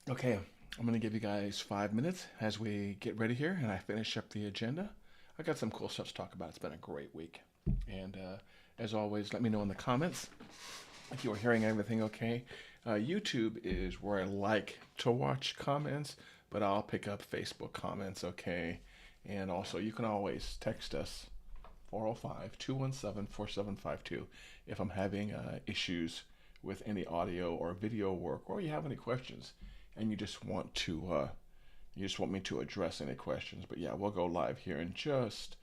Okay, I'm going to give you guys 5 minutes as we get ready here and I finish up the agenda. I got some cool stuff to talk about. It's been a great week. And as always, let me know in the comments if you're hearing everything okay. YouTube is where I like to watch comments, but I'll pick up Facebook comments, okay? And also, you can always text us 405-217-4752 if I'm having issues with any audio or video work, or you have any questions and you just want me to address any questions. But yeah, we'll go live here in just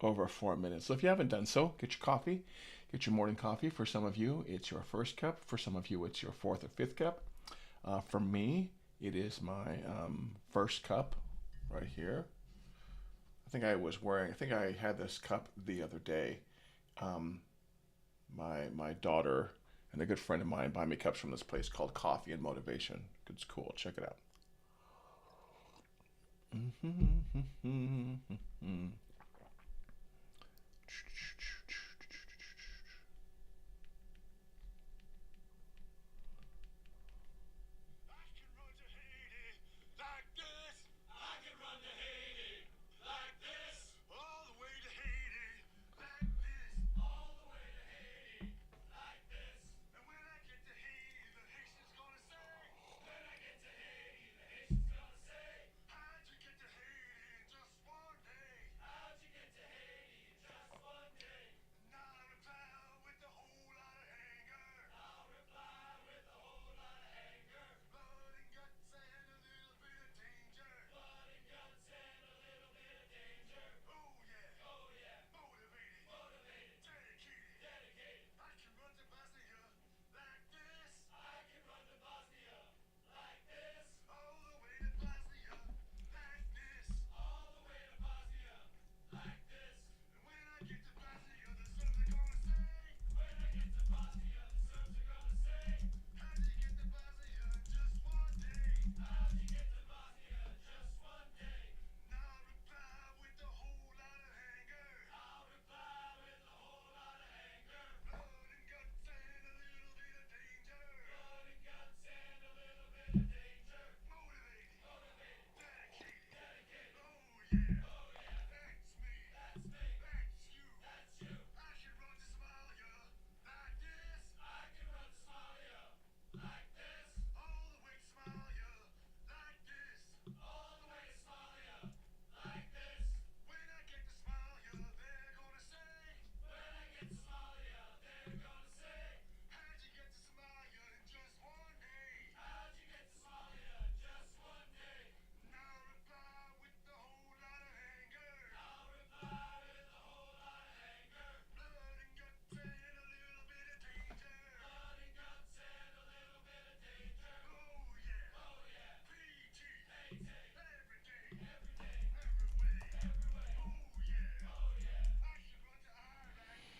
over 4 minutes. So if you haven't done so, get your coffee, get your morning coffee. For some of you, it's your first cup. For some of you, it's your fourth or fifth cup. For me, it is my first cup right here. I think I had this cup the other day. Um, my daughter and a good friend of mine buy me cups from this place called Coffee and Motivation. It's cool. Check it out. I can run to Haiti like this. I can run to Haiti like this. All the way to Haiti like this. All the way to Haiti like this. And when I get to Haiti, the Haitians gonna say. When I get to Haiti, the Haitians gonna say. How'd you get to Haiti in just one day? How'd you get to Haiti in just one day? And I'll reply with a whole lot of anger. I'll reply with a whole lot of anger. Blood and guts and a little bit of danger. Blood and guts and a little bit of danger. Oh yeah. Oh yeah. Motivated. Motivated. Dedicated. Dedicated. I can run to Bosnia like this. I can run to Bosnia like this. All the way to Bosnia like this. All the way to Bosnia like this. And when I get to Bosnia, the Serbs are gonna say. When I get to Bosnia, the Serbs are gonna say. How'd you get to Bosnia in just one day? How'd you get to Bosnia in just one day? And I'll reply with a whole lot of anger. I'll reply with a whole lot of anger. Blood and guts and a little bit of danger. Blood and guts and a little bit of danger. Motivated. Motivated. Dedicated. Dedicated. Oh yeah. Oh yeah. That's me. That's me. That's you. That's you. I can run to Somalia like this. I can run to Somalia like this. All the way to Somalia like this. All the way to Somalia like this. When I get to Somalia, they're gonna say. When I get to Somalia, they're gonna say. How'd you get to Somalia in just one day? How'd you get to Somalia in just one day? And I'll reply with a whole lot of anger. I'll reply with a whole lot of anger. Blood and guts and a little bit of danger. Blood and guts and a little bit of danger. Oh yeah. Oh yeah. PT. PT. Every day. Every day. Every way. Every way. Oh yeah. Oh yeah. I can run to Iraq like this.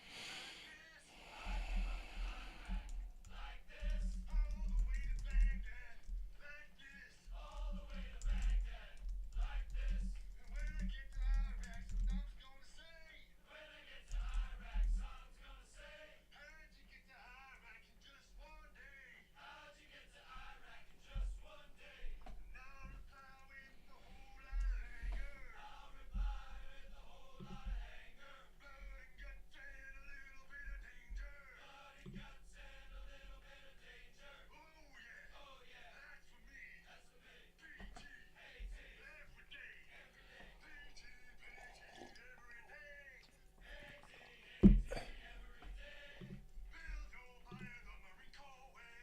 I can run to Iraq like this. All the way to Baghdad like this. All the way to Baghdad like this. And when I get to Iraq, Saddam's gonna say. When I get to Iraq, Saddam's gonna say. How'd you get to Iraq in just one day? How'd you get to Iraq in just one day? And I'll reply with a whole lot of anger. I'll reply with a whole lot of anger. Blood and guts and a little bit of danger. Blood and guts and a little bit of danger. Oh yeah. Oh yeah. That's for me. That's for me. PT. PT. Every day. Every day. PT. PT. Every day. PT. PT. Every day. Build your body the Marine Corps way.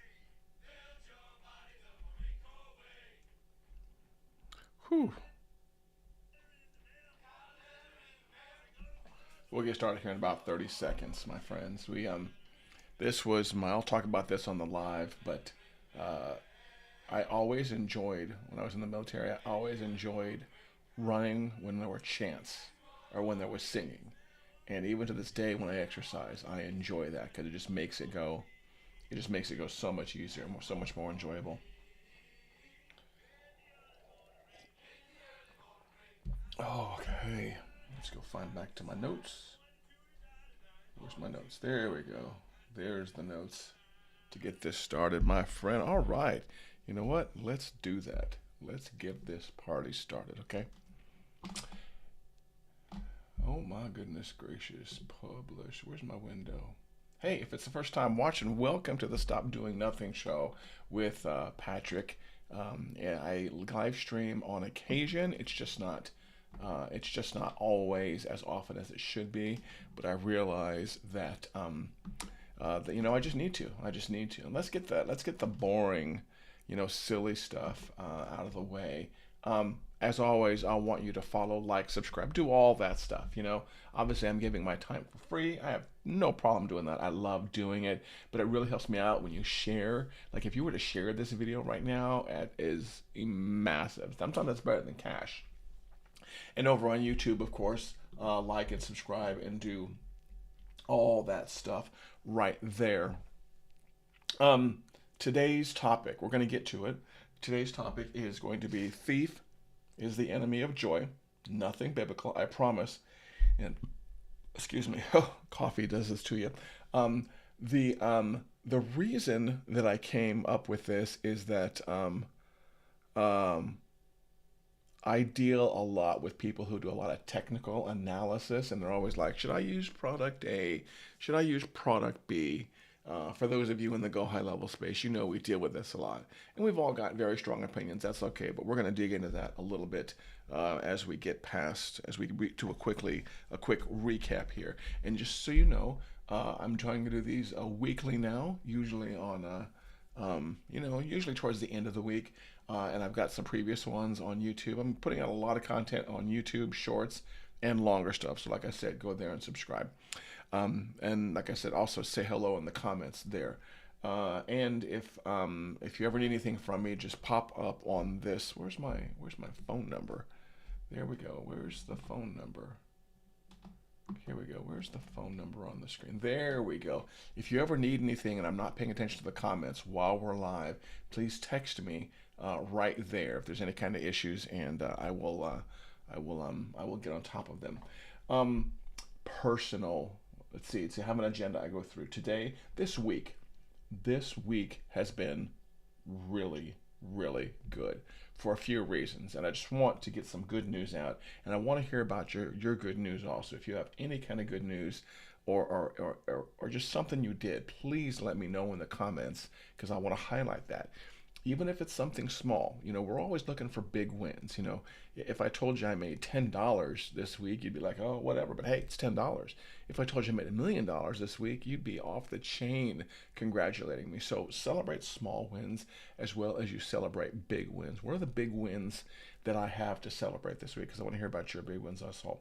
Build your body the Marine Corps way. Whew. We'll get started here in about 30 seconds, my friends. This was my. I'll talk about this on the live, but uh, I always enjoyed when I was in the military. I always enjoyed running when there were chants or when there was singing, and even to this day, when I exercise, I enjoy that because it just makes it go. It just makes it go so much easier, so much more enjoyable. Oh, okay. Let's go find back to my notes. Where's my notes? There we go. There's the notes to get this started, my friend. All right. You know what? Let's do that. Let's get this party started, okay? Oh my goodness gracious. Publish. Where's my window? Hey, if it's the first time watching, welcome to the Stop Doing Nothing show with Patrick. Yeah, I live stream on occasion. It's just not always as often as it should be. But I realize that I just need to. I just need to. And let's get the boring, silly stuff out of the way. As always, I want you to follow, like, subscribe, do all that stuff. Obviously, I'm giving my time for free. I have no problem doing that. I love doing it, but it really helps me out when you share. Like, if you were to share this video right now, it is massive. Sometimes that's better than cash. And over on YouTube, of course, like and subscribe and do all that stuff right there. Today's topic, we're going to get to it. Today's topic is going to be thief is the enemy of joy. Nothing biblical, I promise. And excuse me, coffee does this to you. The reason that I came up with this is that um, I deal a lot with people who do a lot of technical analysis, and they're always like, should I use product A? Should I use product B? For those of you in the Go High Level space, we deal with this a lot. And we've all got very strong opinions. That's okay, but we're going to dig into that a little bit as we to a quick recap here. And just so you know, I'm trying to do these weekly now, usually usually towards the end of the week. And I've got some previous ones on YouTube. I'm putting out a lot of content on YouTube, shorts, and longer stuff. So like I said, go there and subscribe. And like I said, also say hello in the comments there. And if you ever need anything from me, just pop up on this. Where's my phone number? There we go. Where's the phone number? Here we go. Where's the phone number on the screen? There we go. If you ever need anything and I'm not paying attention to the comments while we're live, please text me right there if there's any kind of issues, and I will get on top of them. Personal. Let's see. I have an agenda I go through today. This week has been really, really good for a few reasons, and I just want to get some good news out, and I want to hear about your good news also. If you have any kind of good news or just something you did, please let me know in the comments, because I want to highlight that. Even if it's something small, we're always looking for big wins. If I told you I made $10 this week, you'd be like, oh, whatever, but hey, it's $10. If I told you I made $1,000,000 this week, you'd be off the chain congratulating me. So celebrate small wins as well as you celebrate big wins. What are the big wins that I have to celebrate this week? Because I want to hear about your big wins also.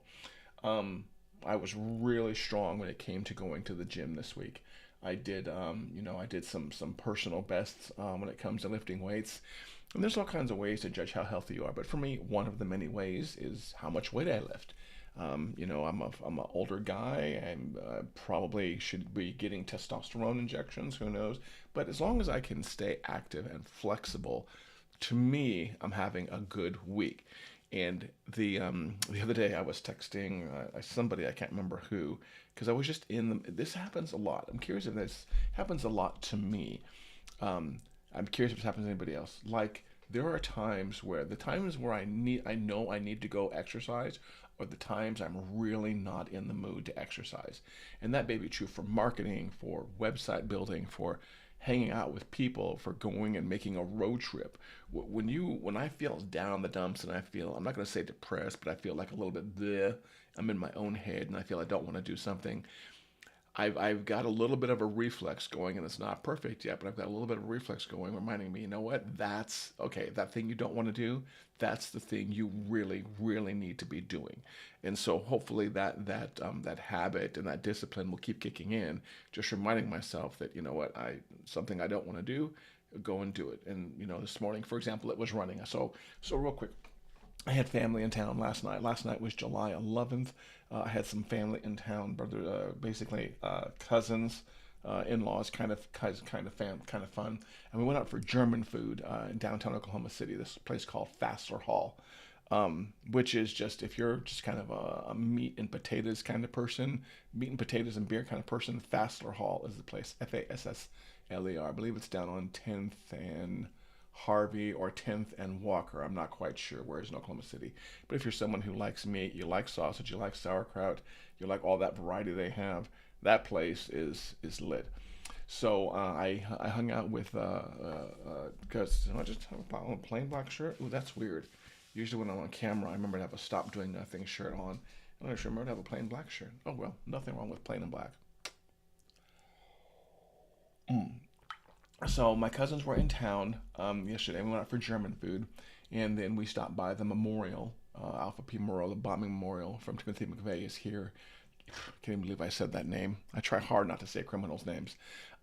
I was really strong when it came to going to the gym this week. I did, I did some personal bests when it comes to lifting weights. And there's all kinds of ways to judge how healthy you are. But for me, one of the many ways is how much weight I lift. I'm an older guy. I probably should be getting testosterone injections. Who knows? But as long as I can stay active and flexible, to me, I'm having a good week. And the other day I was texting somebody, I can't remember who, because I was just this happens a lot. I'm curious if this happens a lot to me. I'm curious if this happens to anybody else. Like, there are times where I know I need to go exercise, or the times I'm really not in the mood to exercise. And that may be true for marketing, for website building, for hanging out with people, for going and making a road trip. When I feel down in the dumps, and I feel, I'm not going to say depressed, but I feel like a little bit bleh, I'm in my own head and I feel I don't want to do something. I've got a little bit of a reflex going, and it's not perfect yet, but I've got a little bit of a reflex going, reminding me, you know what? That's okay. That thing you don't want to do, that's the thing you really, really need to be doing. And so hopefully that habit and that discipline will keep kicking in, just reminding myself that, you know what, something I don't want to do, go and do it. And this morning, for example, it was running. So real quick, I had family in town last night. Last night was July 11th. I had some family in town, basically cousins, in-laws, kind of fun. And we went out for German food in downtown Oklahoma City. This place called Fassler Hall. which is just if you're just kind of a meat and potatoes kind of person, meat and potatoes and beer kind of person, Fassler Hall is the place. Fassler. I believe it's down on 10th and Harvey or 10th and Walker. I'm not quite sure where it's in Oklahoma City. But if you're someone who likes meat, you like sausage, you like sauerkraut, you like all that variety they have, that place is lit. So I hung out with because I just have a plain black shirt. Ooh, that's weird. Usually when I'm on camera, I remember to have a stop doing nothing shirt on. I just remember to have a plain black shirt. Oh well, nothing wrong with plain and black. So my cousins were in town yesterday. We went out for German food, and then we stopped by the memorial, Alpha P Memorial, the bombing memorial from Timothy McVeigh is here. Can't even believe I said that name. I try hard not to say criminals' names.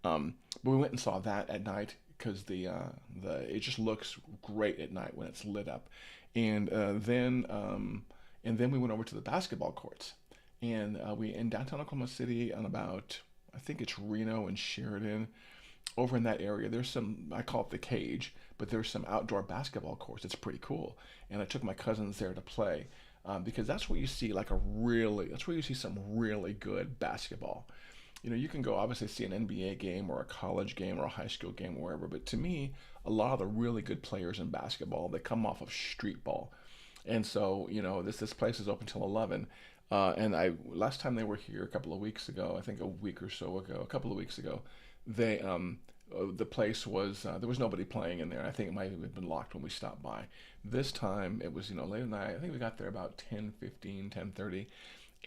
But we went and saw that at night because the it just looks great at night when it's lit up. And then we went over to the basketball courts, and we in downtown Oklahoma City on about I think it's Reno and Sheridan. Over in that area, there's some I call it the cage, but there's some outdoor basketball courts. It's pretty cool, and I took my cousins there to play because that's where you see that's where you see some really good basketball. You can go obviously see an NBA game or a college game or a high school game or wherever, but to me, a lot of the really good players in basketball they come off of street ball, and so this place is open till 11. And I last time they were here a couple of weeks ago, I think a week or so ago, a couple of weeks ago, they the place was there was nobody playing in there. I think it might have been locked when we stopped by. This time it was late at night. I think we got there about 10:15, 10:30,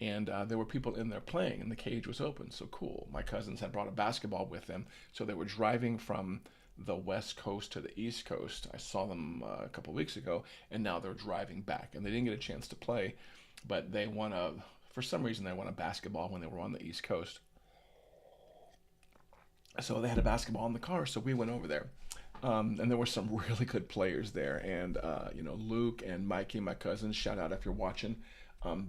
and there were people in there playing, and the cage was open. So cool. My cousins had brought a basketball with them, so they were driving from the west coast to the east coast. I saw them a couple of weeks ago, and now they're driving back, and they didn't get a chance to play, but they won a for some reason they won a basketball when they were on the east coast. So they had a basketball in the car, so we went over there. And there were some really good players there, and Luke and Mikey, my cousins. Shout out if you're watching.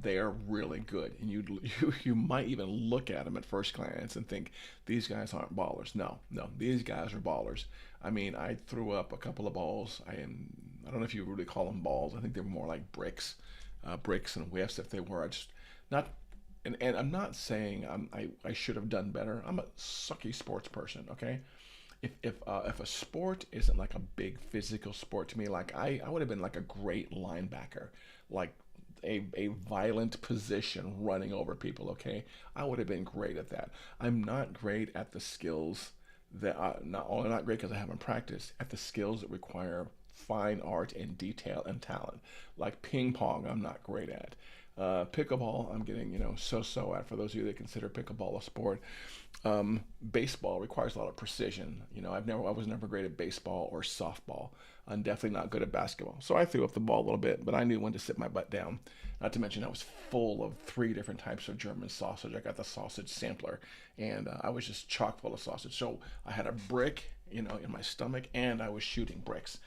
They are really good, and you might even look at them at first glance and think these guys aren't ballers. No, no, these guys are ballers. I mean, I threw up a couple of balls. I don't know if you really call them balls. I think they were more like bricks and whiffs if they were. I just not and I'm not saying I should have done better. I'm a sucky sports person, okay? If a sport isn't like a big physical sport to me, like I would have been like a great linebacker, like a violent position running over people, okay? I would have been great at that. I'm not great at the skills that not only not great because I haven't practiced at the skills that require fine art and detail and talent. Like ping pong, I'm not great at. Pickleball, I'm getting so at. For those of you that consider pickleball a sport, baseball requires a lot of precision. I was never great at baseball or softball. I'm definitely not good at basketball. So I threw up the ball a little bit, but I knew when to sit my butt down. Not to mention I was full of three different types of German sausage. I got the sausage sampler, and I was just chock full of sausage. So I had a brick, in my stomach, and I was shooting bricks.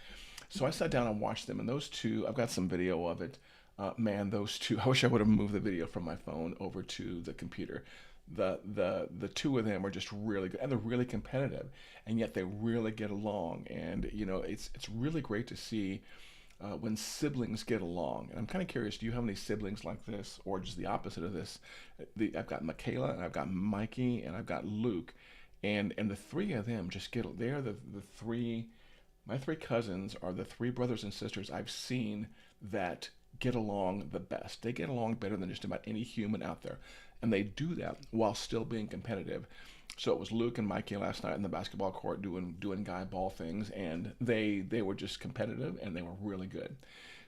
So I sat down and watched them, and those two, I've got some video of it. Man, those two, I wish I would have moved the video from my phone over to the computer. The two of them are just really good, and they're really competitive, and yet they really get along. And it's really great to see when siblings get along. And I'm kind of curious, do you have any siblings like this, or just the opposite of this? I've got Michaela, and I've got Mikey, and I've got Luke, and the three of them just get. They're the three. My three cousins are the three brothers and sisters I've seen that get along the best. They get along better than just about any human out there. And they do that while still being competitive. So it was Luke and Mikey last night in the basketball court doing guy ball things, and they were just competitive and they were really good.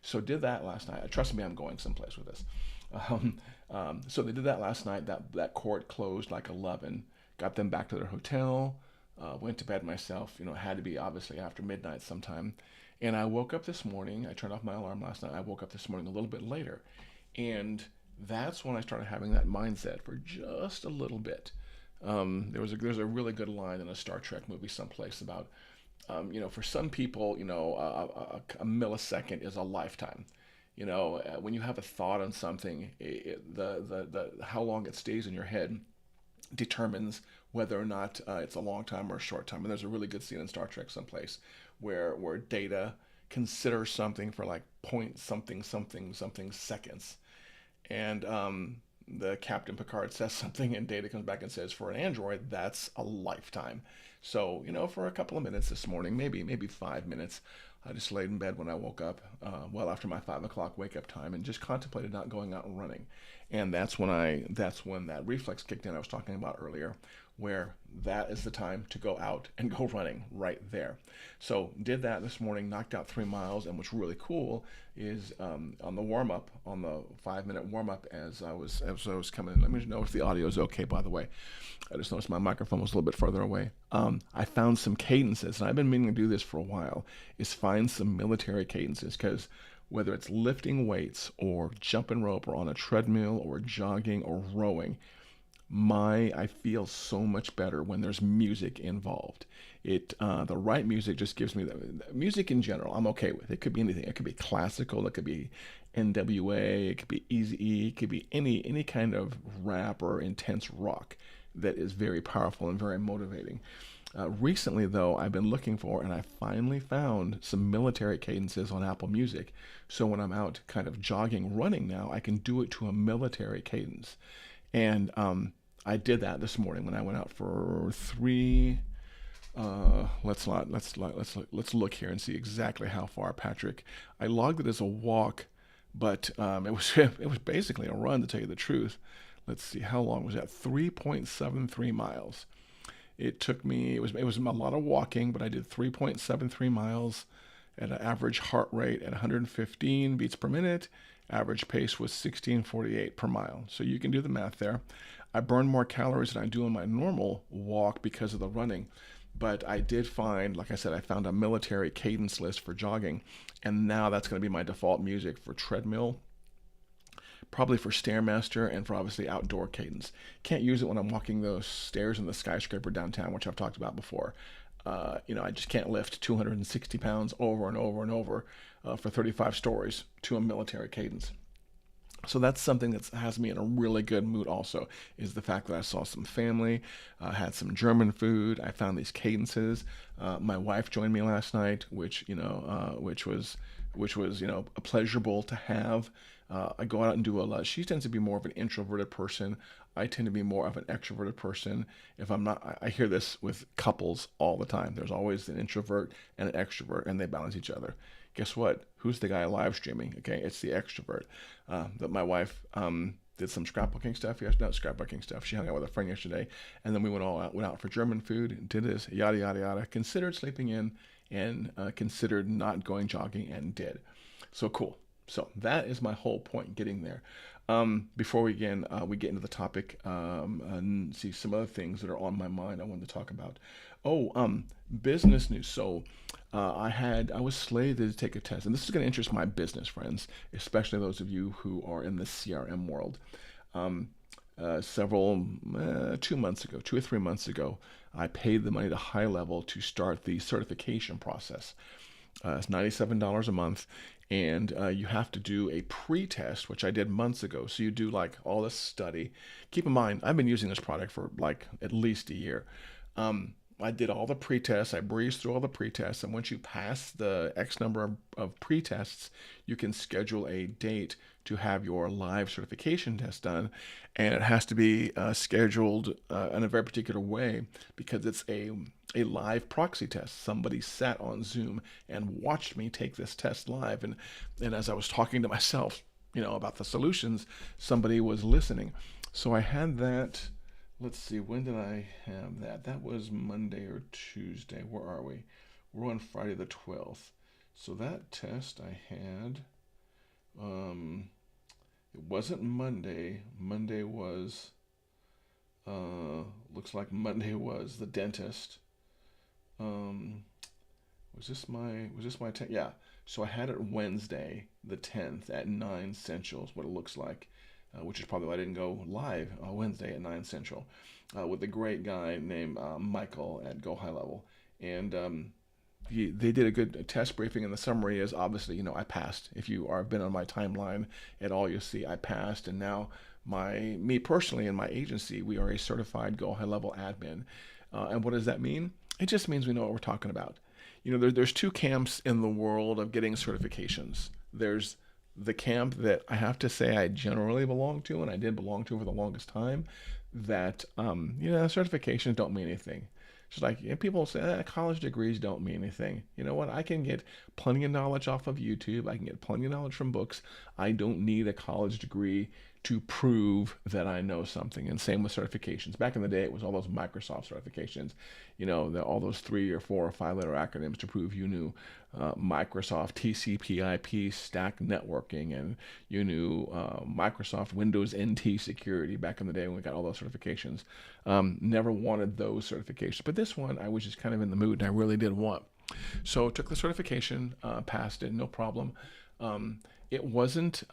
So did that last night. Trust me, I'm going someplace with this. So they did that last night. That court closed like 11. Got them back to their hotel. Went to bed myself. It had to be obviously after midnight sometime. And I woke up this morning. I turned off my alarm last night. I woke up this morning a little bit later, and that's when I started having that mindset for just a little bit. There's a really good line in a Star Trek movie someplace about for some people a millisecond is a lifetime. When you have a thought on something, the how long it stays in your head determines whether or not it's a long time or a short time. And there's a really good scene in Star Trek someplace where Data consider something for like point something something something seconds. And the Captain Picard says something, and Data comes back and says, for an android, that's a lifetime. So, for a couple of minutes this morning, maybe 5 minutes, I just laid in bed when I woke up, well after my 5 o'clock wake up time, and just contemplated not going out and running. And that's when that reflex kicked in I was talking about earlier, where that is the time to go out and go running right there. So did that this morning, knocked out 3 miles, and what's really cool is on the warm up, on the 5 minute warm up, as I was coming in. Let me know if the audio is okay. By the way, I just noticed my microphone was a little bit further away. I found some cadences, and I've been meaning to do this for a while. Is find some military cadences, because whether it's lifting weights or jumping rope or on a treadmill or jogging or rowing, I feel so much better when there's music involved. The right music just gives me the music in general. I'm okay with it. Could be anything. It could be classical. It could be NWA. It could be Eazy-E. It could be any kind of rap or intense rock that is very powerful and very motivating. Recently, though, I've been looking for, and I finally found some military cadences on Apple Music. So when I'm out kind of jogging, running now, I can do it to a military cadence. And I did that this morning when I went out for three. Let's look here and see exactly how far, Patrick. I logged it as a walk, but it was basically a run, to tell you the truth. Let's see, how long was that? 3.73 miles. It took me. It was a lot of walking, but I did 3.73 miles at an average heart rate at 115 beats per minute. Average pace was 16:48 per mile. So you can do the math there. I burned more calories than I do on my normal walk because of the running. But I did find, like I said, I found a military cadence list for jogging. And now that's going to be my default music for treadmill, probably for Stairmaster, and for obviously outdoor cadence. Can't use it when I'm walking those stairs in the skyscraper downtown, which I've talked about before. I just can't lift 260 pounds over and over and over for 35 stories to a military cadence. So that's something that has me in a really good mood also, is the fact that I saw some family, had some German food. I found these cadences. My wife joined me last night, which was pleasurable to have. I go out and do a lot. She tends to be more of an introverted person. I tend to be more of an extroverted person. If I'm not, I hear this with couples all the time. There's always an introvert and an extrovert, and they balance each other. Guess what? Who's the guy live streaming? Okay, it's the extrovert. That my wife did some scrapbooking stuff. Yes, not scrapbooking stuff. She hung out with a friend yesterday, and then we went out for German food, did this, yada yada yada. Considered sleeping in, and considered not going jogging, and did. So cool. So that is my whole point, getting there. Before we get into the topic, and see some other things that are on my mind I wanted to talk about. Business news. So I was slated to take a test, and this is going to interest my business friends, especially those of you who are in the CRM world. 2 or 3 months ago, I paid the money to High Level to start the certification process. It's $97 a month, and you have to do a pre-test, which I did months ago. So you do like all this study. Keep in mind, I've been using this product for like at least a year. I did all the pre-tests. I breezed through all the pre-tests, and once you pass the X number of pre-tests, you can schedule a date to have your live certification test done, and it has to be scheduled in a very particular way, because it's a live proxy test. Somebody sat on Zoom and watched me take this test live, and as I was talking to myself, about the solutions, somebody was listening. So I had that. Let's see, when did I have that? That was Monday or Tuesday. Where are we? We're on Friday the 12th. So that test I had, it wasn't Monday. Monday was, looks like Monday was the dentist. Was this my 10th? Yeah. So I had it Wednesday the 10th at 9 Central is what it looks like. Which is probably why I didn't go live on Wednesday at 9 Central, with a great guy named Michael at Go High Level. And they did a good test briefing, and the summary is, obviously, I passed. If you are been on my timeline at all, you'll see I passed. And now me personally and my agency, we are a certified Go High Level admin. And what does that mean? It just means we know what we're talking about. there's two camps in the world of getting certifications. There's the camp that I have to say I generally belong to, and I did belong to for the longest time, that certifications don't mean anything. It's like people say college degrees don't mean anything. You know what? I can get plenty of knowledge off of YouTube. I can get plenty of knowledge from books. I don't need a college degree to prove that I know something. And same with certifications. Back in the day, it was all those Microsoft certifications, all those 3 or 4 or 5 letter acronyms to prove you knew Microsoft TCP/IP stack networking, and you knew Microsoft Windows NT security back in the day when we got all those certifications. Never wanted those certifications, but this one I was just kind of in the mood and I really did want. So took the certification, passed it, no problem. It wasn't.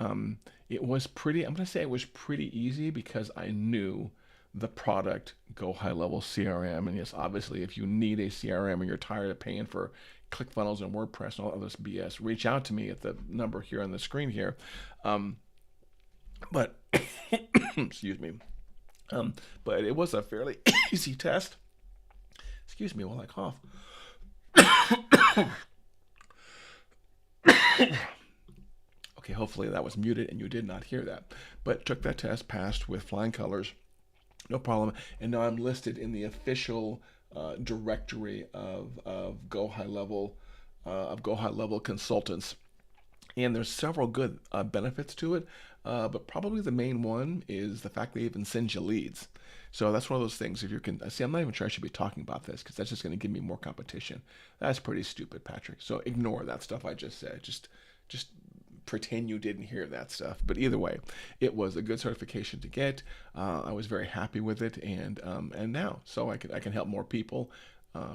It was pretty. I'm gonna say it was pretty easy because I knew the product Go High Level CRM. And yes, obviously, if you need a CRM and you're tired of paying for ClickFunnels and WordPress and all of this BS, reach out to me at the number here on the screen here. But excuse me. But it was a fairly easy test. Excuse me while I cough. Okay, hopefully that was muted and you did not hear that. But took that test, passed with flying colors, no problem. And now I'm listed in the official directory of Go High Level consultants. And there's several good benefits to it, but probably the main one is the fact they even send you leads. So that's one of those things. If you can see, I'm not even sure I should be talking about this because that's just going to give me more competition. That's pretty stupid, Patrick. So ignore that stuff I just said. Just pretend you didn't hear that stuff. But either way, it was a good certification to get. I was very happy with it, and now so I can help more people.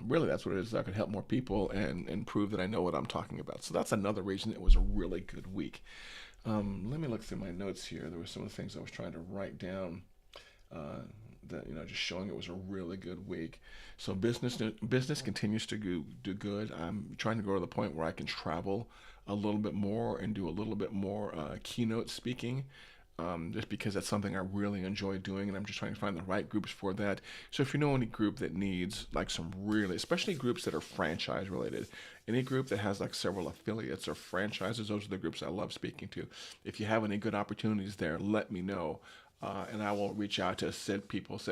Really, that's what it is. I can help more people and prove that I know what I'm talking about. So that's another reason it was a really good week. Let me look through my notes here. There were some of the things I was trying to write down. That just showing it was a really good week. So business continues to do good. I'm trying to go to the point where I can travel a little bit more and do a little bit more keynote speaking. Just because that's something I really enjoy doing, and I'm just trying to find the right groups for that. So if you know any group that needs like some really, especially groups that are franchise related, any group that has like several affiliates or franchises, those are the groups I love speaking to. If you have any good opportunities there, let me know. And I will reach out to said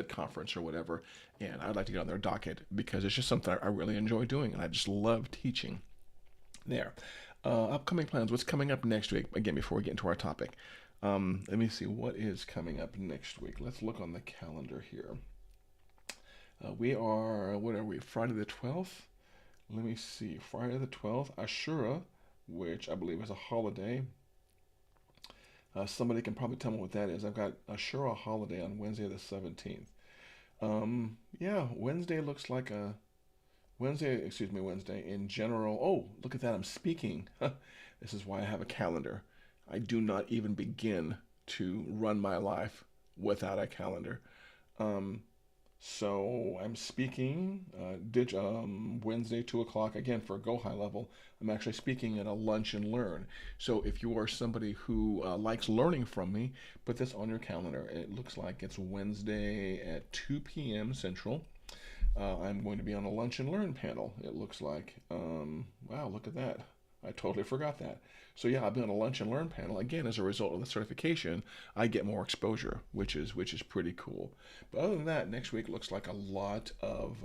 conference or whatever, and I'd like to get on their docket because it's just something I really enjoy doing, and I just love teaching there. Upcoming plans, what's coming up next week? Again, before we get into our topic, let me see what is coming up next week. Let's look on the calendar here. We are, what are we, Friday the 12th? Let me see, Friday the 12th, Ashura, which I believe is a holiday. Somebody can probably tell me what that is. I've got Ashura holiday on Wednesday the 17th. Yeah, Wednesday looks like a Wednesday in general. Oh, look at that, I'm speaking. This is why I have a calendar. I do not even begin to run my life without a calendar. So I'm speaking Wednesday, 2 o'clock, again for Go High Level. I'm actually speaking at a lunch and learn. So if you are somebody who likes learning from me, put this on your calendar. It looks like it's Wednesday at 2 p.m. Central. I'm going to be on a lunch and learn panel, it looks like. Wow, look at that. I totally forgot that. So yeah, I'll be on a lunch and learn panel. Again, as a result of the certification, I get more exposure, which is pretty cool. But other than that, next week looks like a lot of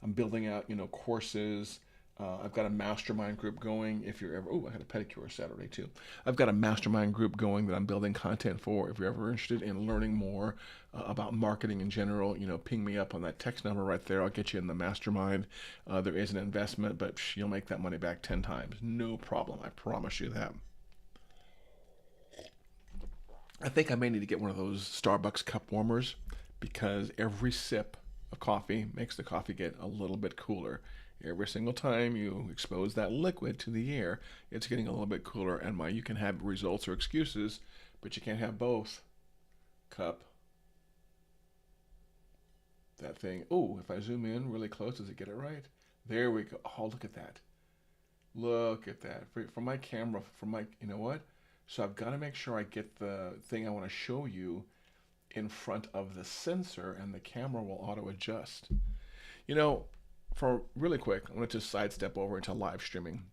I'm building out, courses. I've got a mastermind group going. If you're ever, I had a pedicure Saturday too. I've got a mastermind group going that I'm building content for. If you're ever interested in learning more about marketing in general, ping me up on that text number right there. I'll get you in the mastermind. There is an investment, but you'll make that money back 10 times. No problem. I promise you that. I think I may need to get one of those Starbucks cup warmers because every sip of coffee makes the coffee get a little bit cooler. Every single time you expose that liquid to the air, it's getting a little bit cooler. And you can have results or excuses, but you can't have both. Cup. That thing. Oh, if I zoom in really close, does it get it right? There we go. Oh, look at that. Look at that. For my camera, you know what? So I've got to make sure I get the thing I want to show you in front of the sensor, and the camera will auto adjust. You know, for really quick, I wanted to sidestep over into live streaming.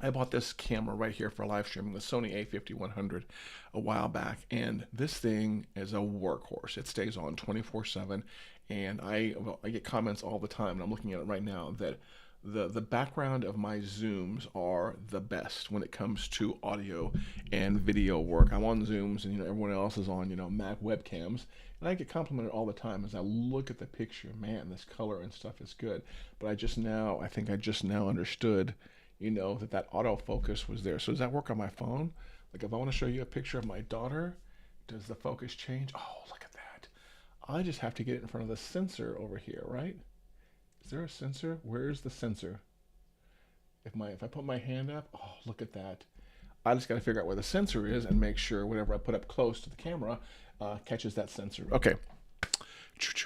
I bought this camera right here for live streaming, the Sony A5100, a while back, and this thing is a workhorse. It stays on 24/7, and I get comments all the time, and I'm looking at it right now, that the background of my Zooms are the best when it comes to audio and video work. I'm on Zooms, and everyone else is on Mac webcams, and I get complimented all the time as I look at the picture. Man, this color and stuff is good. But I think I just now understood, that autofocus was there. So does that work on my phone? Like if I want to show you a picture of my daughter, does the focus change? Oh, look at that. I just have to get it in front of the sensor over here, right? Is there a sensor? Where's the sensor? If I put my hand up, oh, look at that. I just got to figure out where the sensor is and make sure whatever I put up close to the camera catches that sensor. Okay.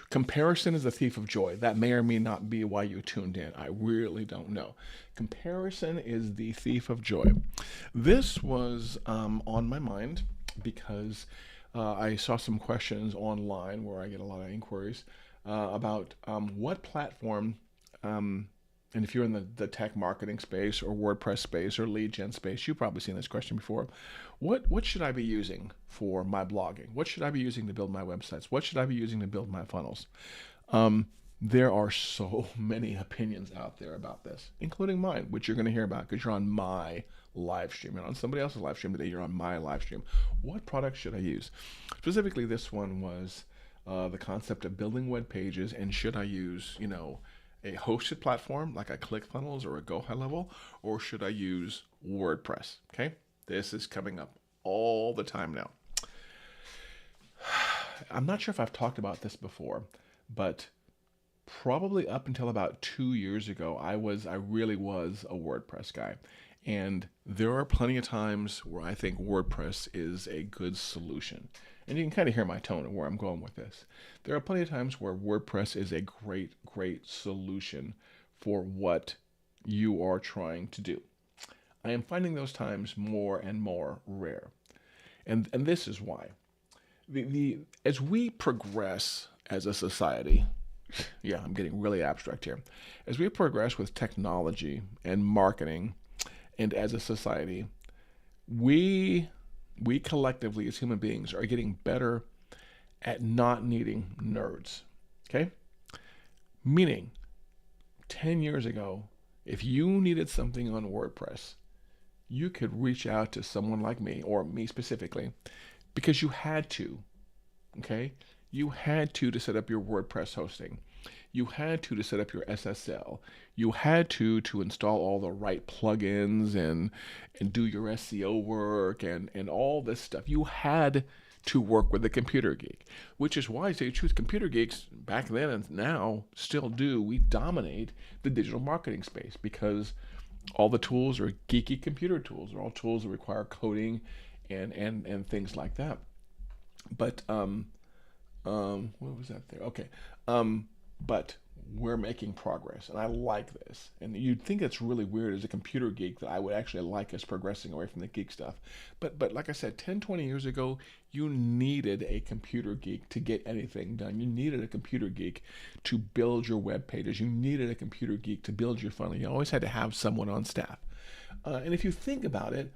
Comparison is the thief of joy. That may or may not be why you tuned in. I really don't know. Comparison is the thief of joy. This was on my mind because I saw some questions online where I get a lot of inquiries about what platform, and if you're in the tech marketing space or WordPress space or lead gen space, you've probably seen this question before. What should I be using for my blogging? What should I be using to build my websites? What should I be using to build my funnels? There are so many opinions out there about this, including mine, which you're going to hear about because you're on my live stream. And on somebody else's live stream today, you're on my live stream. What product should I use? Specifically, this one was the concept of building web pages, and should I use, a hosted platform like a ClickFunnels or a GoHighLevel, or should I use WordPress? Okay, this is coming up all the time now. I'm not sure if I've talked about this before, but probably up until about 2 years ago, I really was a WordPress guy. And there are plenty of times where I think WordPress is a good solution. And you can kind of hear my tone of where I'm going with this. There are plenty of times where WordPress is a great, great solution for what you are trying to do. I am finding those times more and more rare. And this is why. As we progress as a society, yeah, I'm getting really abstract here. As we progress with technology and marketing, and as a society, we collectively as human beings are getting better at not needing nerds. Okay? Meaning, 10 years ago, if you needed something on WordPress, you could reach out to someone like me, or me specifically, because you had to. Okay? You had to set up your WordPress hosting. You had to set up your SSL. You had to install all the right plugins and do your SEO work and all this stuff. You had to work with a computer geek, which is why, to tell you the truth, computer geeks back then and now still do. We dominate the digital marketing space because all the tools are geeky computer tools. They're all tools that require coding and things like that. But what was that there? Okay. But we're making progress, and I like this. And you'd think it's really weird as a computer geek that I would actually like us progressing away from the geek stuff. But like I said, 10, 20 years ago, you needed a computer geek to get anything done. You needed a computer geek to build your web pages. You needed a computer geek to build your funnel. You always had to have someone on staff. And if you think about it,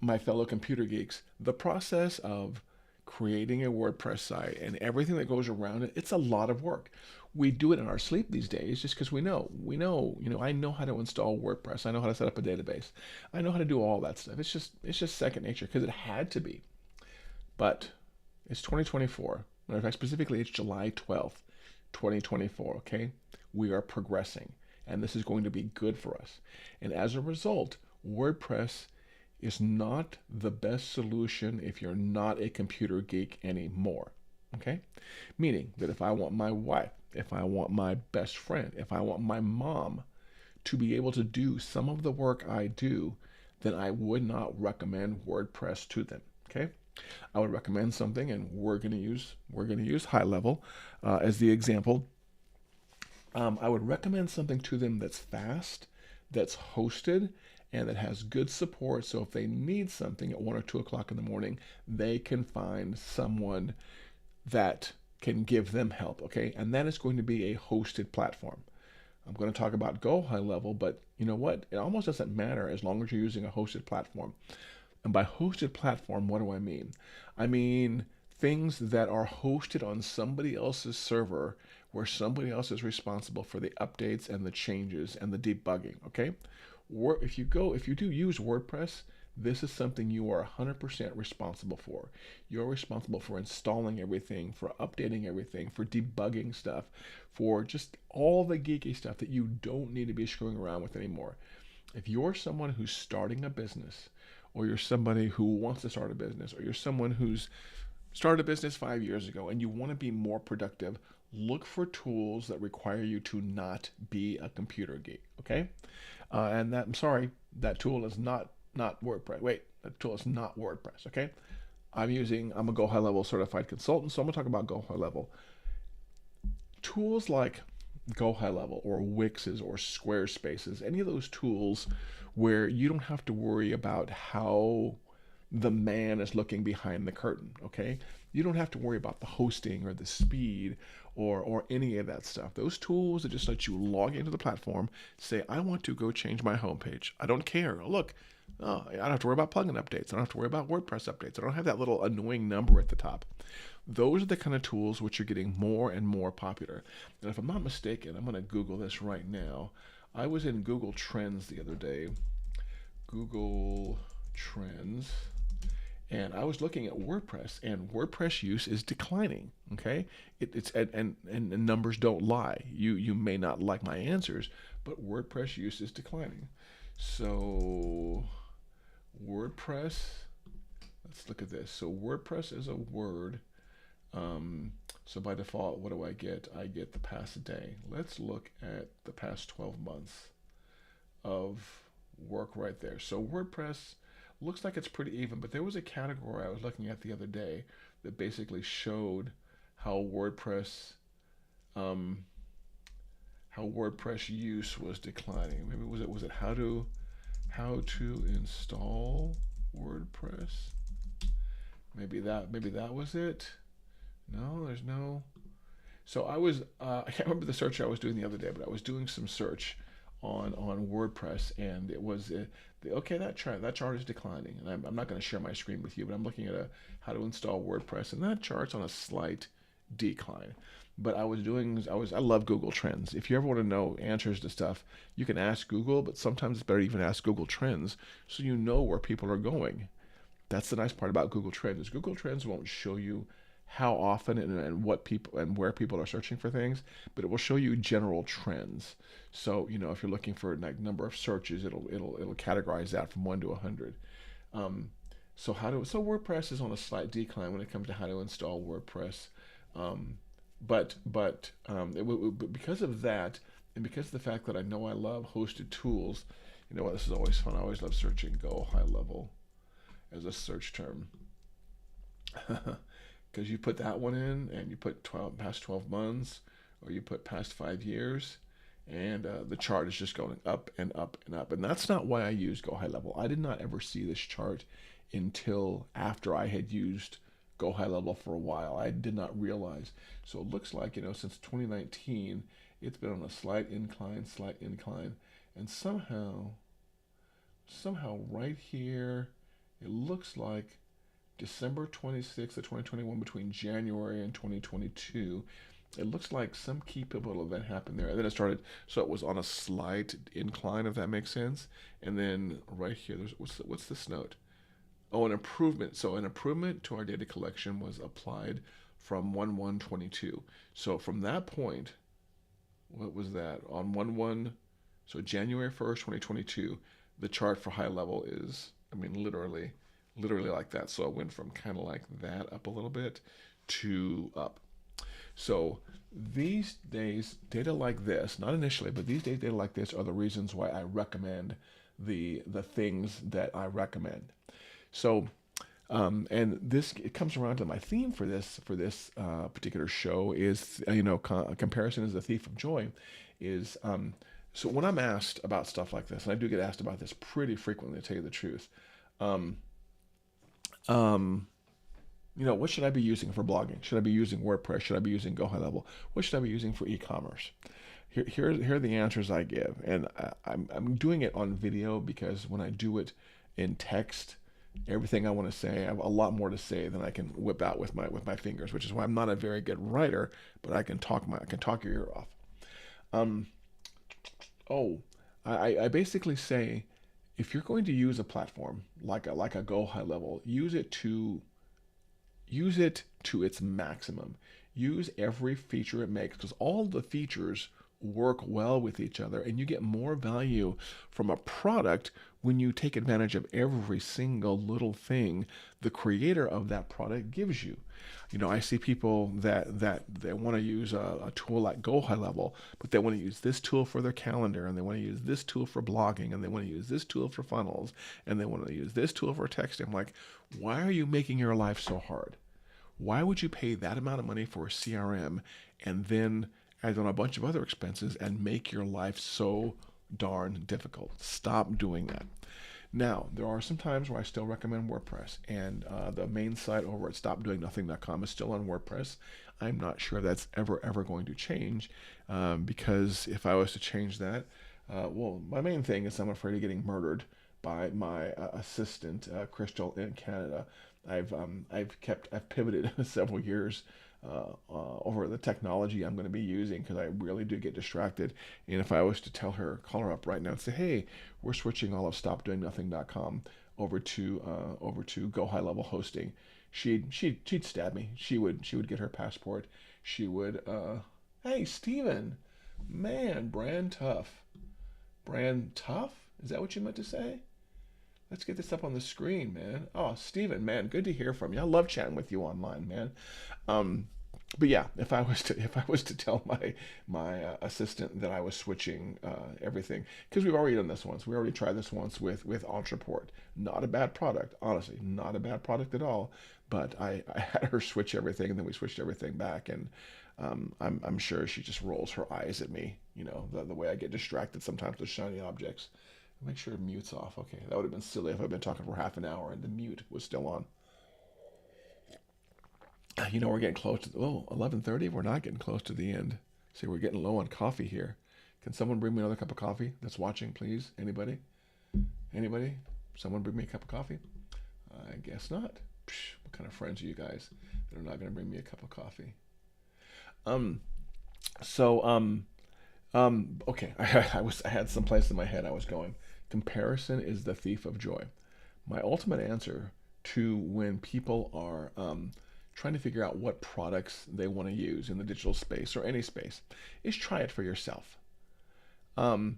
my fellow computer geeks, the process of creating a WordPress site and everything that goes around it, it's a lot of work. We do it in our sleep these days just because we know, I know how to install WordPress. I know how to set up a database. I know how to do all that stuff. It's just second nature because it had to be. But it's 2024. Matter of fact, specifically, it's July 12th, 2024, okay? We are progressing, and this is going to be good for us. And as a result, WordPress is not the best solution if you're not a computer geek anymore, okay? Meaning that if I want my wife, if I want my best friend, if I want my mom to be able to do some of the work I do, then I would not recommend WordPress to them, okay? I would recommend something, and we're going to use HighLevel as the example. I would recommend something to them that's fast, that's hosted, and that has good support, so if they need something at 1 or 2 o'clock in the morning, they can find someone that can give them help, okay? And that is going to be a hosted platform. I'm going to talk about Go High Level, but you know what? It almost doesn't matter as long as you're using a hosted platform. And by hosted platform, what do I mean? I mean things that are hosted on somebody else's server where somebody else is responsible for the updates and the changes and the debugging, okay? Or if you do use WordPress, this is something you are 100% responsible for. You're responsible for installing everything, for updating everything, for debugging stuff, for just all the geeky stuff that you don't need to be screwing around with anymore. If you're someone who's starting a business, or you're somebody who wants to start a business, or you're someone who's started a business 5 years ago and you want to be more productive, look for tools that require you to not be a computer geek. Okay, and that I'm sorry, that tool is not WordPress. Wait, that tool is not WordPress. Okay, I'm a Go High Level certified consultant, so I'm gonna talk about Go High Level tools like Go High Level or Wixes or Squarespaces. Any of those tools where you don't have to worry about how the man is looking behind the curtain, okay? You don't have to worry about the hosting or the speed or any of that stuff. Those tools that just let you log into the platform, say, I want to go change my homepage. I don't care. Look, oh, I don't have to worry about plugin updates. I don't have to worry about WordPress updates. I don't have that little annoying number at the top. Those are the kind of tools which are getting more and more popular. And if I'm not mistaken, I'm going to Google this right now. I was in Google Trends the other day. Google Trends. And I was looking at WordPress, and WordPress use is declining. Okay, it's and numbers don't lie. You may not like my answers, but WordPress use is declining. So WordPress. Let's look at this. So WordPress is a word. So by default, what do I get? I get the past day. Let's look at the past 12 months of work right there. So WordPress looks like it's pretty even, but there was a category I was looking at the other day that basically showed how um, WordPress use was declining. Maybe was it how to install WordPress? Maybe that was it. No, there's no. So I can't remember the search I was doing the other day, but I was doing some search on WordPress, and it was okay. That chart is declining, and I'm not going to share my screen with you, but I'm looking at how to install WordPress, and that chart's on a slight decline. But I love Google Trends. If you ever want to know answers to stuff, you can ask Google, but sometimes it's better to even ask Google Trends so you know where people are going. That's the nice part about Google Trends is Google Trends won't show you how often and what people and where people are searching for things, but it will show you general trends. So if you're looking for like number of searches, it'll categorize that from 1 to 100. Um, so WordPress is on a slight decline when it comes to how to install WordPress. But because of that, and because of the fact that I know I love hosted tools, you know what? This is always fun. I always love searching Go High Level as a search term. Because you put that one in and you put past 12 months or you put past 5 years, and the chart is just going up and up and up. And that's not why I use Go High Level. I did not ever see this chart until after I had used Go High Level for a while. I did not realize. So it looks like, since 2019, it's been on a slight incline, and somehow right here, it looks like December 26th of 2021 between January and 2022. It looks like some key pivotal event happened there. And then it started, so it was on a slight incline, if that makes sense. And then right here, what's this note? Oh, an improvement. So an improvement to our data collection was applied from 1/1/22. So from that point, what was that? On 1/1, so January 1st, 2022, the chart for High Level is, I mean, literally like that. So it went from kind of like that up a little bit to up. So these days, data like this, not initially, but these days, data like this are the reasons why I recommend the things that I recommend. So, and this it comes around to my theme for this particular show is comparison is the thief of joy. Is so when I'm asked about stuff like this, and I do get asked about this pretty frequently, to tell you the truth. Um, um, What should I be using for blogging? Should I be using WordPress? Should I be using Go High Level? What should I be using for e-commerce? Here are the answers I give, and I'm doing it on video because when I do it in text, everything I want to say, I have a lot more to say than I can whip out with my fingers, which is why I'm not a very good writer, but I can talk your ear off. Um, oh, I basically say if you're going to use a platform like a Go High Level, use it to its maximum. Use every feature it makes because all the features work well with each other and you get more value from a product when you take advantage of every single little thing the creator of that product gives you. I see people that they want to use a tool like Go High Level, but they want to use this tool for their calendar, and they want to use this tool for blogging, and they want to use this tool for funnels, and they want to use this tool for texting. I'm like, why are you making your life so hard? Why would you pay that amount of money for a CRM and then add on a bunch of other expenses and make your life so darn difficult? Stop doing that. Now, there are some times where I still recommend WordPress, and the main site over at stopdoingnothing.com is still on WordPress. I'm not sure that's ever going to change because if I was to change that, well, my main thing is I'm afraid of getting murdered by my assistant, Crystal, in Canada. I've pivoted several years over the technology I'm going to be using because I really do get distracted. And if I was to call her up right now and say, hey, we're switching all of StopDoingNothing.com over to Go High Level Hosting, she'd stab me. She would get her passport. She would, hey, Steven, man, brand tough. Is that what you meant to say? Let's get this up on the screen, man. Oh, Steven, man, good to hear from you. I love chatting with you online, man. Um, but yeah, if I was to tell my assistant that I was switching everything, because we've already done this once. We already tried this once with Entreport. Not a bad product, honestly, not a bad product at all. But I had her switch everything, and then we switched everything back, and I'm sure she just rolls her eyes at me. The way I get distracted sometimes with shiny objects. Make sure mute's off. Okay, that would have been silly if I'd been talking for half an hour and the mute was still on. We're getting close to 11:30. We're not getting close to the end. See, we're getting low on coffee here. Can someone bring me another cup of coffee that's watching, please? Anybody? Anybody? Someone bring me a cup of coffee? I guess not. Psh, what kind of friends are you guys that are not going to bring me a cup of coffee? Um, so, okay, I had some place in my head I was going. Comparison is the thief of joy. My ultimate answer to when people are trying to figure out what products they want to use in the digital space or any space is try it for yourself. Um,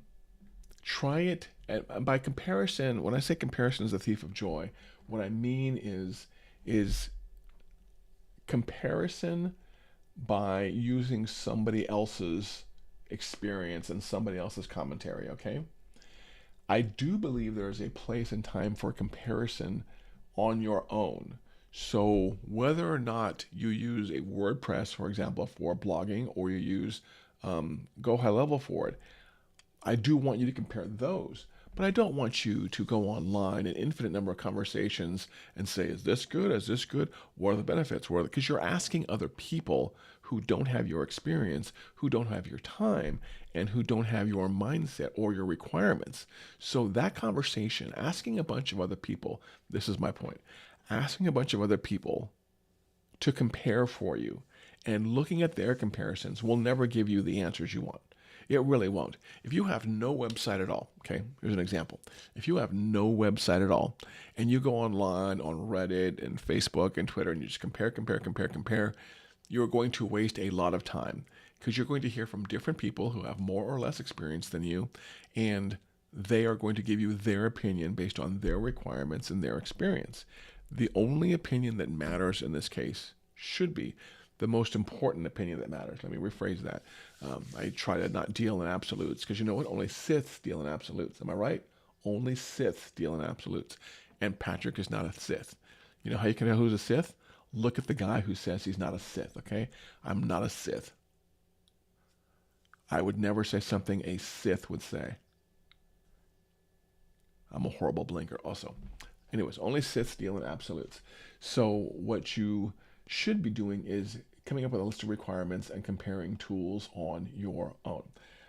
Try it. And by comparison, when I say comparison is the thief of joy, what I mean is comparison by using somebody else's experience and somebody else's commentary, okay? I do believe there is a place and time for comparison on your own. So whether or not you use a WordPress, for example, for blogging, or you use Go High Level for it, I do want you to compare those. But I don't want you to go online an infinite number of conversations and say, is this good? Is this good? What are the benefits? Because you're asking other people who don't have your experience, who don't have your time, and who don't have your mindset or your requirements. So that conversation, asking a bunch of other people, this is my point, asking a bunch of other people to compare for you and looking at their comparisons will never give you the answers you want. It really won't. If you have no website at all, okay, here's an example. If you have no website at all, and you go online on Reddit and Facebook and Twitter and you just compare, you're going to waste a lot of time because you're going to hear from different people who have more or less experience than you, and they are going to give you their opinion based on their requirements and their experience. The only opinion that matters in this case should be the most important opinion that matters. Let me rephrase that. I try to not deal in absolutes because you know what? Only Siths deal in absolutes. Am I right? Only Siths deal in absolutes. And Patrick is not a Sith. You know how you can know who's a Sith? Look at the guy who says he's not a Sith, okay? I'm not a Sith. I would never say something a Sith would say. I'm a horrible blinker also. Anyways, only Siths deal in absolutes. So what you should be doing is coming up with a list of requirements and comparing tools on your own.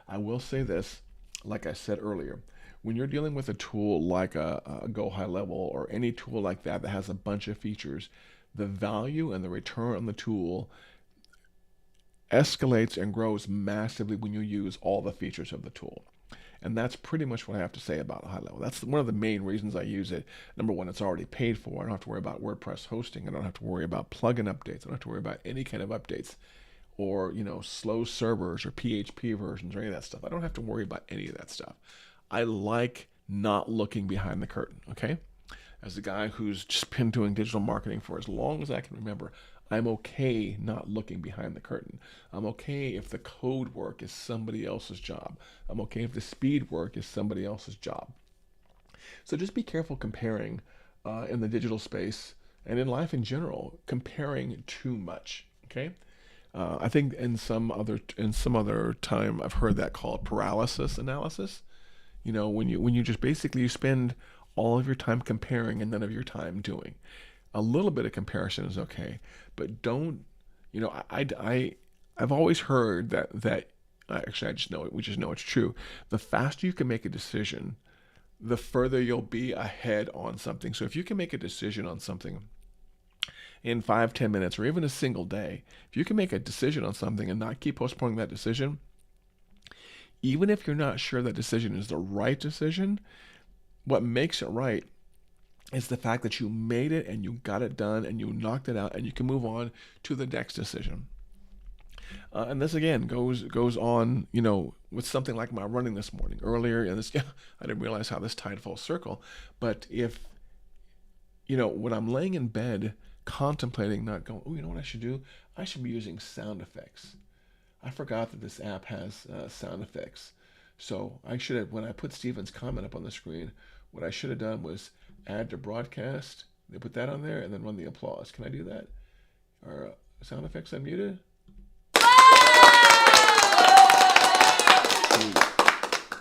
I will say this, like I said earlier, when you're dealing with a tool like a Go High Level or any tool like that that has a bunch of features, the value and the return on the tool escalates and grows massively when you use all the features of the tool. And that's pretty much what I have to say about High Level. That's one of the main reasons I use it. Number one, it's already paid for. I don't have to worry about WordPress hosting. I don't have to worry about plugin updates. I don't have to worry about any kind of updates or, slow servers or PHP versions or any of that stuff. I don't have to worry about any of that stuff. I like not looking behind the curtain, okay? As a guy who's just been doing digital marketing for as long as I can remember, I'm okay not looking behind the curtain. I'm okay if the code work is somebody else's job. I'm okay if the speed work is somebody else's job. So just be careful comparing in the digital space and in life in general, comparing too much, okay? I think in some other time I've heard that called paralysis analysis. When you just basically you spend all of your time comparing and none of your time doing. A little bit of comparison is okay, but don't. I've always heard that actually we just know it's true. The faster you can make a decision, the further you'll be ahead on something. So if you can make a decision on something in 5-10 minutes or even a single day, if you can make a decision on something and not keep postponing that decision, even if you're not sure that decision is the right decision, what makes it right is the fact that you made it and you got it done and you knocked it out and you can move on to the next decision. And this again goes on, with something like my running this morning. Earlier in this, I didn't realize how this tied full circle. But if, when I'm laying in bed contemplating, not going, oh, you know what I should do? I should be using sound effects. I forgot that this app has sound effects. So I should have, when I put Steven's comment up on the screen, what I should have done was add to broadcast. They put that on there and then run the applause. Can I do that? Are sound effects unmuted?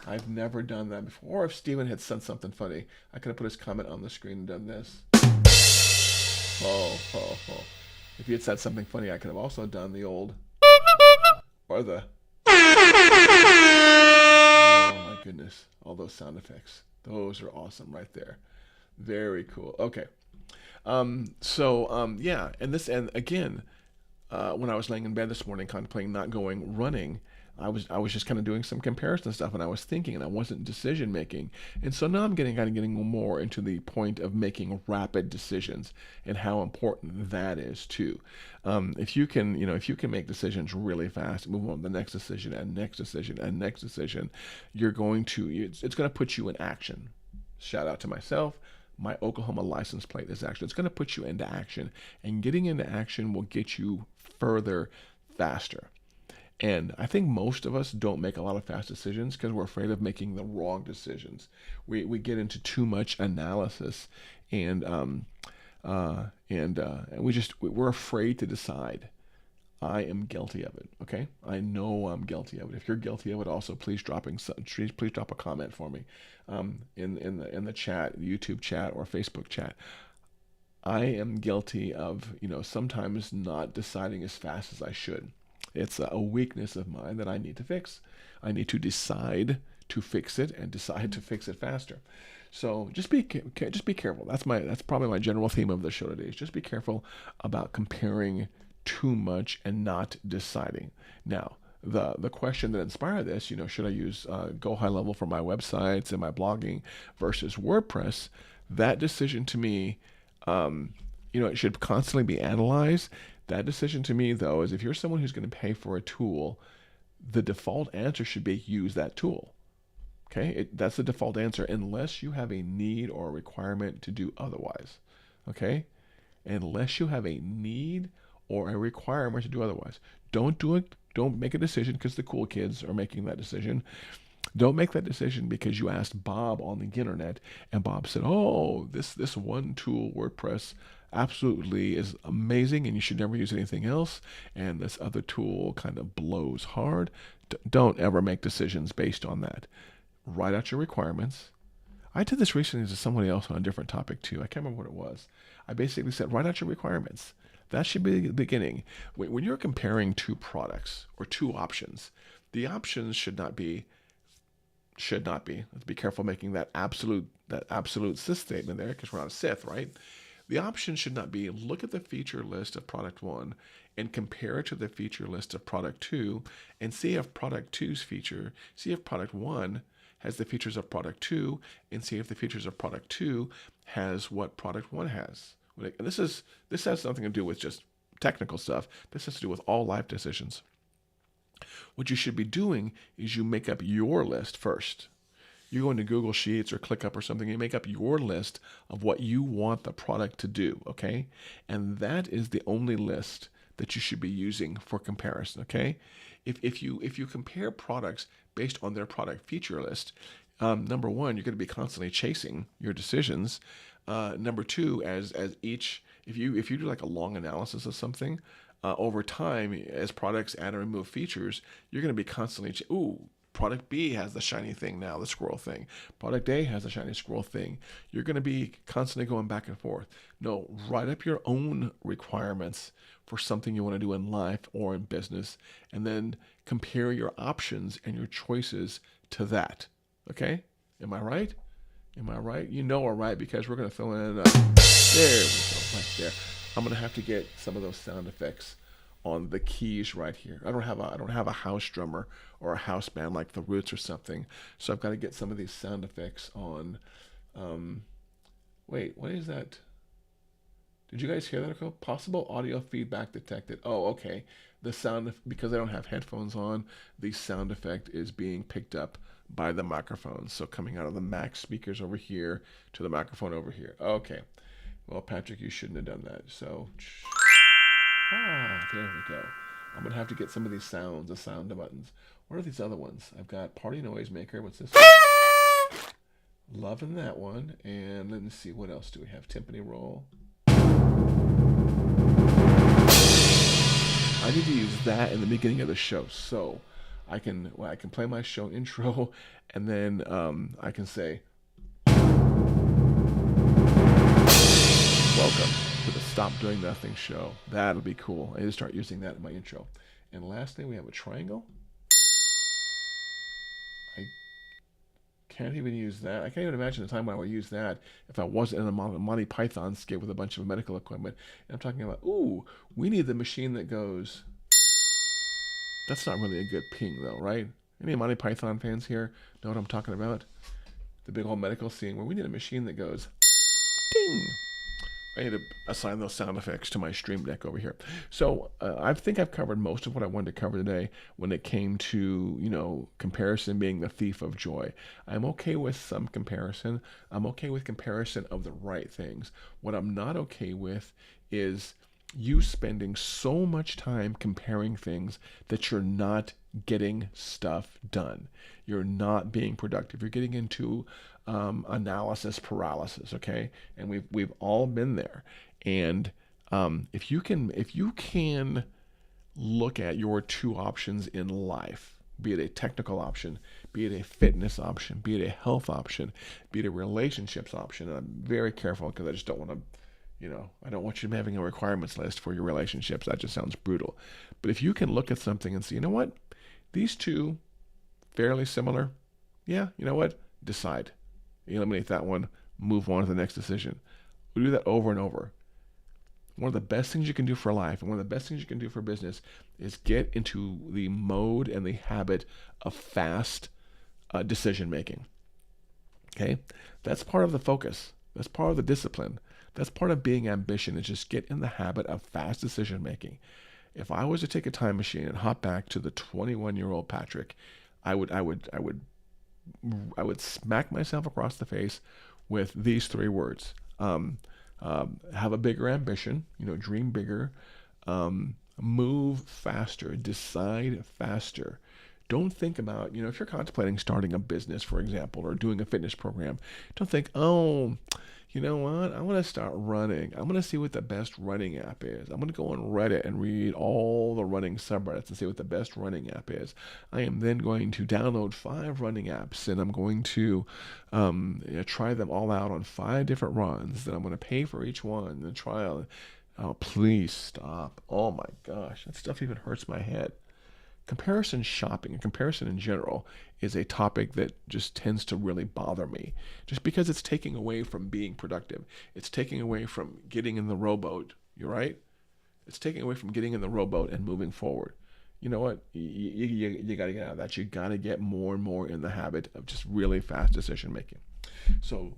I've never done that before. Or if Steven had sent something funny, I could have put his comment on the screen and done this. Oh. If he had said something funny, I could have also done the old, or the, oh my goodness, all those sound effects. Those are awesome right there. Very cool. Okay. Yeah, and again, when I was laying in bed this morning contemplating not going running, I was just kind of doing some comparison stuff, and I was thinking, and I wasn't decision making. And so now I'm getting more into the point of making rapid decisions and how important that is too. If you can make decisions really fast, move on to the next decision and next decision and next decision, it's going to put you in action. Shout out to myself. My Oklahoma license plate is action. It's going to put you into action, and getting into action will get you further faster. And I think most of us don't make a lot of fast decisions because we're afraid of making the wrong decisions. We get into too much analysis, and we're afraid to decide. I am guilty of it. Okay, I know I'm guilty of it. If you're guilty of it, also please drop a comment for me in the chat, YouTube chat, or Facebook chat. I am guilty of sometimes not deciding as fast as I should. It's a weakness of mine that I need to fix. I need to decide to fix it and decide to fix it faster. So just be careful. That's probably my general theme of the show today. Is just be careful about comparing too much and not deciding. Now, the question that inspired this, should I use Go High Level for my websites and my blogging versus WordPress? That decision to me, it should constantly be analyzed. That decision to me, though, is if you're someone who's going to pay for a tool, the default answer should be use that tool. Okay, that's the default answer unless you have a need or a requirement to do otherwise. Okay, unless you have a need or a requirement to do otherwise. Don't do it. Don't make a decision because the cool kids are making that decision. Don't make that decision because you asked Bob on the internet and Bob said, oh, this one tool, WordPress, absolutely is amazing and you should never use anything else, and this other tool kind of blows hard. Don't ever make decisions based on that. Write out your requirements, I did this recently to somebody else on a different topic too. I can't remember what it was. I basically said, write out your requirements. That should be the beginning. When you're comparing two products or two options, the options should not be. Let's be careful making that absolute Sith statement there, because we're not a Sith, right? The option should not be look at the feature list of product one and compare it to the feature list of product two and see if product one has the features of product two and see if the features of product two has what product one has. And this has nothing to do with just technical stuff. This has to do with all life decisions. What you should be doing is you make up your list first. You go into Google Sheets or ClickUp or something, you make up your list of what you want the product to do, okay? And that is the only list that you should be using for comparison, okay? If you compare products based on their product feature list, number one, you're going to be constantly chasing your decisions. Number two, if you do like a long analysis of something, over time, as products add and remove features, you're going to be constantly, product B has the shiny thing now, the squirrel thing. Product A has the shiny squirrel thing. You're going to be constantly going back and forth. No, write up your own requirements for something you want to do in life or in business, and then compare your options and your choices to that. Okay? Am I right? Am I right? You know we're right, because we're going to fill in. There we go, right there. I'm going to have to get some of those sound effects on the keys right here. I don't have a house drummer or a house band like the Roots or something, so I've got to get some of these sound effects on. Wait, what is that? Did you guys hear that? Possible audio feedback detected. Oh, okay. The sound, because I don't have headphones on, the sound effect is being picked up by the microphone. So coming out of the Mac speakers over here to the microphone over here. Okay. Well, Patrick, you shouldn't have done that. So, there we go. I'm going to have to get some of these sounds, the sound buttons. What are these other ones? I've got Party Noise Maker. What's this one? Loving that one. And let me see, what else do we have? Timpani Roll. I need to use that in the beginning of the show, so I can play my show intro, and then I can say, welcome to the Stop Doing Nothing show. That'll be cool. I need to start using that in my intro. And lastly, we have a triangle. I can't even use that. I can't even imagine the time when I would use that if I wasn't in a Monty Python skit with a bunch of medical equipment. And I'm talking about, we need the machine that goes. That's not really a good ping, though, right? Any Monty Python fans here know what I'm talking about? The big old medical scene where we need a machine that goes ding. I need to assign those sound effects to my Stream Deck over here. So I think I've covered most of what I wanted to cover today when it came to, comparison being the thief of joy. I'm okay with some comparison. I'm okay with comparison of the right things. What I'm not okay with is you spending so much time comparing things that you're not getting stuff done. You're not being productive. You're getting into analysis paralysis, okay? And we've all been there. And if you can look at your two options in life, be it a technical option, be it a fitness option, be it a health option, be it a relationships option, and I'm very careful because I just don't want to, I don't want you having a requirements list for your relationships. That just sounds brutal. But if you can look at something and say, you know what, these two fairly similar, yeah, you know what, decide. Eliminate that one, move on to the next decision. We do that over and over. One of the best things you can do for life and one of the best things you can do for business is get into the mode and the habit of fast decision making. Okay? That's part of the focus. That's part of the discipline. That's part of being ambition, is just get in the habit of fast decision making. If I was to take a time machine and hop back to the 21-year-old Patrick, I would smack myself across the face with these three words. Have a bigger ambition, dream bigger, move faster, decide faster, Don't think about, if you're contemplating starting a business, for example, or doing a fitness program, don't think, oh, you know what? I want to start running. I'm going to see what the best running app is. I'm going to go on Reddit and read all the running subreddits and see what the best running app is. I am then going to download 5 running apps and I'm going to try them all out on 5 different runs. Then I'm going to pay for each one, the trial. Oh, please stop. Oh my gosh, that stuff even hurts my head. Comparison shopping and comparison in general is a topic that just tends to really bother me just because it's taking away from being productive. It's taking away from getting in the rowboat. You're right. It's taking away from getting in the rowboat and moving forward. You know what? You got to get out of that. You got to get more and more in the habit of just really fast decision making. So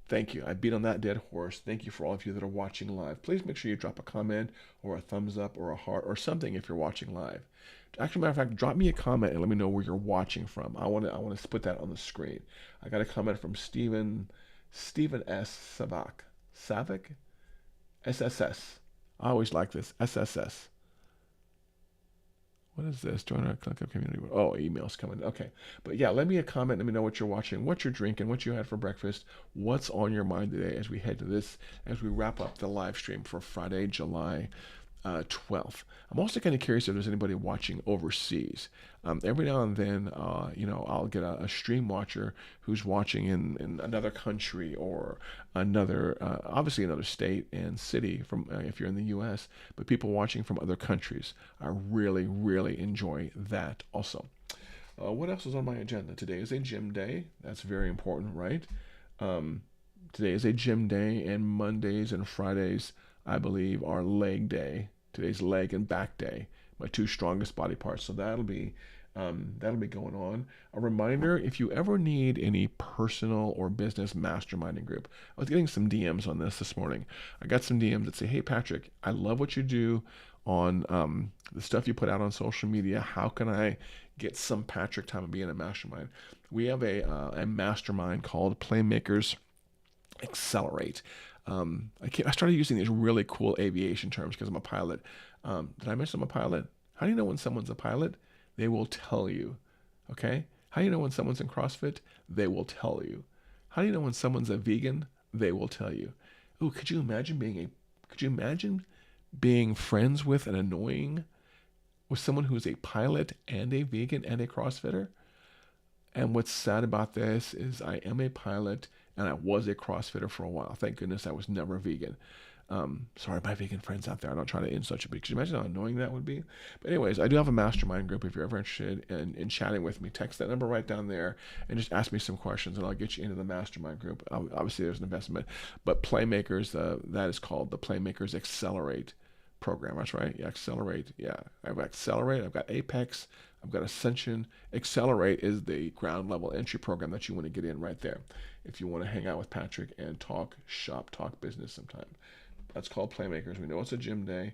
thank you. I beat on that dead horse. Thank you for all of you that are watching live. Please make sure you drop a comment or a thumbs up or a heart or something if you're watching live. Actually, matter of fact, drop me a comment and let me know where you're watching from. I want to put that on the screen. I got a comment from Stephen S. Savick, SSS. I always like this, SSS. What is this? Join our ClickUp community. Oh, email's coming. Okay. But yeah, let me a comment. Let me know what you're watching, what you're drinking, what you had for breakfast, what's on your mind today as we head to this, as we wrap up the live stream for Friday, July 12th. I'm also kind of curious if there's anybody watching overseas. Every now and then, I'll get a stream watcher who's watching in another country or obviously another state and city from if you're in the U.S., but people watching from other countries. I really, really enjoy that also. What else is on my agenda? Today is a gym day. That's very important, right? Today is a gym day, and Mondays and Fridays, I believe, are leg day. Today's leg and back day, my 2 strongest body parts. So that'll be going on. A reminder: if you ever need any personal or business masterminding group, I was getting some DMs on this morning. I got some DMs that say, "Hey Patrick, I love what you do on the stuff you put out on social media. How can I get some Patrick time and be in a mastermind?" We have a mastermind called Playmakers Accelerate. I started using these really cool aviation terms because I'm a pilot. Did I mention I'm a pilot? How do you know when someone's a pilot? They will tell you. Okay? How do you know when someone's in CrossFit? They will tell you. How do you know when someone's a vegan? They will tell you. Ooh, could you imagine being friends with someone who's a pilot and a vegan and a CrossFitter? And what's sad about this is I am a pilot and I was a CrossFitter for a while. Thank goodness I was never vegan. Sorry, my vegan friends out there. I don't try to insult you, but could you imagine how annoying that would be? But anyways, I do have a mastermind group. If you're ever interested in chatting with me, text that number right down there and just ask me some questions and I'll get you into the mastermind group. Obviously, there's an investment. But Playmakers, that is called the Playmakers Accelerate program. That's right. Yeah, Accelerate. Yeah, I've got Accelerate. I've got Apex. I've got Ascension. Accelerate is the ground level entry program that you want to get in right there. If you want to hang out with Patrick and talk shop, talk business sometime. That's called Playmakers. We know it's a gym day.